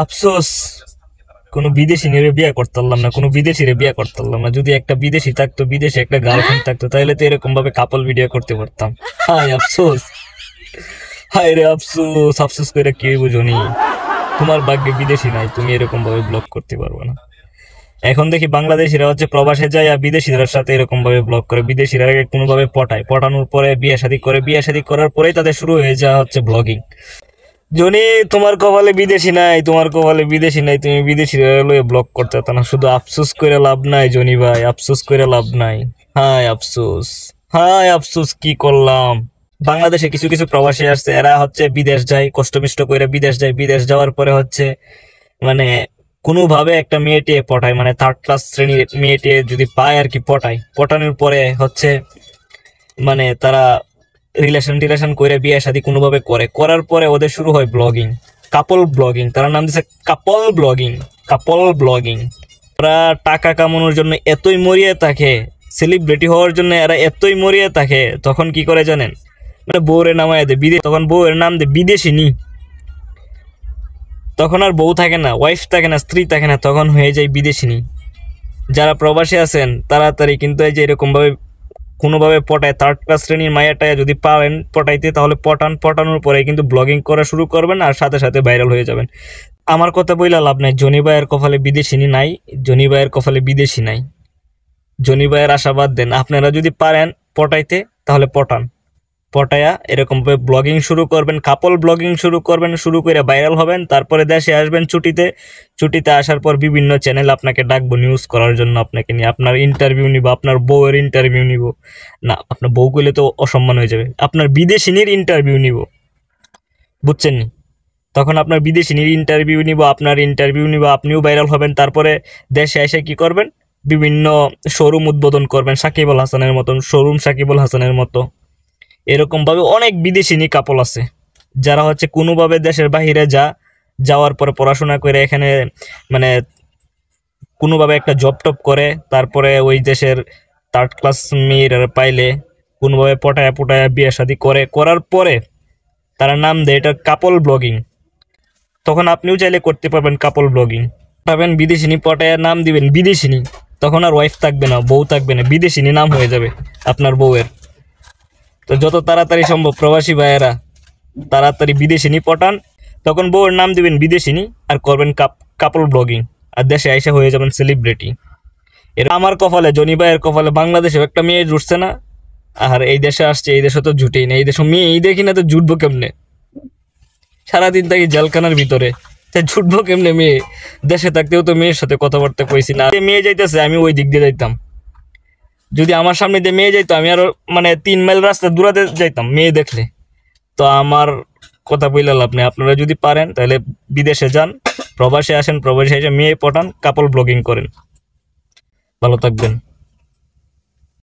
আফসোস কোনো বিদেশি নিয়ে বিয়ে করতে পারলাম না, কোনো বিদেশিরে বিয়ে করতে পারলাম না। যদি একটা বিদেশি থাকতো, বিদেশে একটা গার্লফ্রেন্ড থাকতো, তাহলে তো এরকম ভাবে কাপল ভিডিও করতে পারতাম। হায় আফসোস, হায় রে আফসোস। আফসোস করে কি বুঝনি, তোমার ভাগ্যে বিদেশি নাই, তুমি এরকম ভাবে ব্লগ করতে পারবে না। এখন দেখি বাংলাদেশিরা হচ্ছে প্রবাসে যায় আর বিদেশিদের সাথে এরকম ভাবে ব্লগ করে, বিদেশিরা কোনোভাবে পটায়, পটানোর পরে বিয়ে শাদী করে, বিয়ে শাদী করার পরেই তাদের শুরু হয়ে যাওয়া হচ্ছে ব্লগিং। জনি, তোমার কপালে বিদেশি নাই, তোমার কপালে বিদেশি নাই, তুমি বিদেশি লয়ে ব্লগ করতে পারত না। শুধু আফসোস করে লাভ নাই জনি ভাই, আফসোস করে লাভ নাই। হায় আফসোস, হায় আফসোস, কি করলাম। বাংলাদেশে কিছু কিছু প্রবাসী আসছে, এরা হচ্ছে বিদেশ যায়, কষ্টমিষ্ট করে বিদেশ যায়। বিদেশ যাওয়ার পরে হচ্ছে মানে কোনোভাবে একটা মেয়েটিয়ে পটায়, মানে থার্ড ক্লাস শ্রেণীর মেয়েটিয়ে যদি পায় আর কি, পটায়। পটানোর পরে হচ্ছে মানে তারা রিলেশন করে বিয়ে শাদী কোনোভাবে করে, করার পরে ওদের শুরু হয় ব্লগিং, কাপল ব্লগিং। তারা নাম দিচ্ছে কাপল ব্লগিং, কাপল ব্লগিং। ওরা টাকা কামানোর জন্য এতই মরিয়ে থাকে, সেলিব্রিটি হওয়ার জন্য এরা এতই মরিয়ে থাকে, তখন কি করে জানেন, মানে বউরে নামায় দেয় বিদেশ, তখন বউয়ের নাম দেয় বিদেশিনী। তখন আর বউ থাকে না, ওয়াইফ থাকে না, স্ত্রী থাকে না, তখন হয়ে যায় বিদেশিনী। যারা প্রবাসী আছেন তাড়াতাড়ি কিন্তু এই যে এরকম ভাবে কোনোভাবে পটায়, থার্ড ক্লাস শ্রেণীর মায়াটায় যদি পারেন পটাইতে, তাহলে পটান। পটানোর পরে কিন্তু ব্লগিং করা শুরু করবেন আর সাথে সাথে ভাইরাল হয়ে যাবেন। আমার কথা বইলা লাভ নাই, জনি ভাইয়ের কপালে বিদেশিনী নাই, জনি ভাইয়ের কপালে বিদেশি নাই। জনি ভাইয়ের আশাবাদ দেন, আপনারা যদি পারেন পটাইতে তাহলে পটান। পটায়া এরকম ব্লগিং শুরু করবেন, কাপল ব্লগিং শুরু করবেন, শুরু করে ভাইরাল হবেন। তারপরে দেশে আসবেন ছুটিতে, ছুটিতে আসার পর বিভিন্ন চ্যানেল আপনাকে ডাকবো নিউজ করার জন্য, আপনাকে নিয়ে আপনার ইন্টারভিউ নিব, আপনার বউয়ের ইন্টারভিউ নিব। না, আপনার বউ করলে তো অসম্মান হয়ে যাবে, আপনার বিদেশিনীর ইন্টারভিউ নিব, বুঝছেন নি? তখন আপনার বিদেশিনীর ইন্টারভিউ নিব, আপনার ইন্টারভিউ নিব, আপনিও ভাইরাল হবেন। তারপরে দেশে এসে কি করবেন, বিভিন্ন শোরুম উদ্বোধন করবেন, সাকিব আল হাসানের মতন শোরুম, সাকিব আল হাসানের মতো। এরকম ভাবে অনেক বিদেশিনী কাপল আছে যারা হচ্ছে কোনোভাবে দেশের বাহিরে যাওয়ার পরে পড়াশোনা করে এখানে মানে কোনোভাবে একটা জব টপ করে, তারপরে ওই দেশের থার্ড ক্লাস মেয়েরা পাইলে কোনোভাবে পটায়া পটায়া বিয়ে শাদী করে, করার পরে তারা নাম দেয় এটা কাপল ব্লগিং। তখন আপনিও চাইলে করতে পারবেন কাপল ব্লগিং, পাবেন বিদেশিনী, পটায়া নাম দিবেন বিদেশিনী। তখন আর ওয়াইফ থাকবে না, বউ থাকবে না, বিদেশিনী নাম হয়ে যাবে আপনার বউয়ের। তো যত তাড়াতাড়ি সম্ভব প্রবাসী ভাইয়েরা তাড়াতাড়ি বিদেশিনী পটান, তখন বউয়ের নাম দিবেন বিদেশিনী আর করবেন কাপল ব্লগিং, আর দেশে আইসা হয়ে যাবেন সেলিব্রিটি। এর আমার কপালে, জনি ভাইয়ের কপালে বাংলাদেশেও একটা মেয়ে জুটছে না, আর এই দেশে আসছে, এই দেশে তো জুটেই না। এই দেশে মেয়েই দেখি না, তো জুটবো কেমনে? সারাদিন থাকি জেলখানার ভিতরে, জুটবো কেমনে মেয়ে? দেশে থাকতেও তো মেয়ের সাথে কথাবার্তা কইছি না। মেয়ে যাইতেছে, আমি ওই দিক দিয়ে যাইতাম। যদি আমার সামনে দিয়ে মেয়ে যাইতো, আমি আরো মানে 3 মাইল রাস্তা দূরাতে যাইতাম মেয়ে দেখলে। তো আমার কথা বইলা লাভ নেই, আপনারা যদি পারেন তাহলে বিদেশে যান, প্রবাসে আসেন, প্রবাসে এসে মেয়ে পটান, কাপল ব্লগিং করেন। ভালো থাকবেন।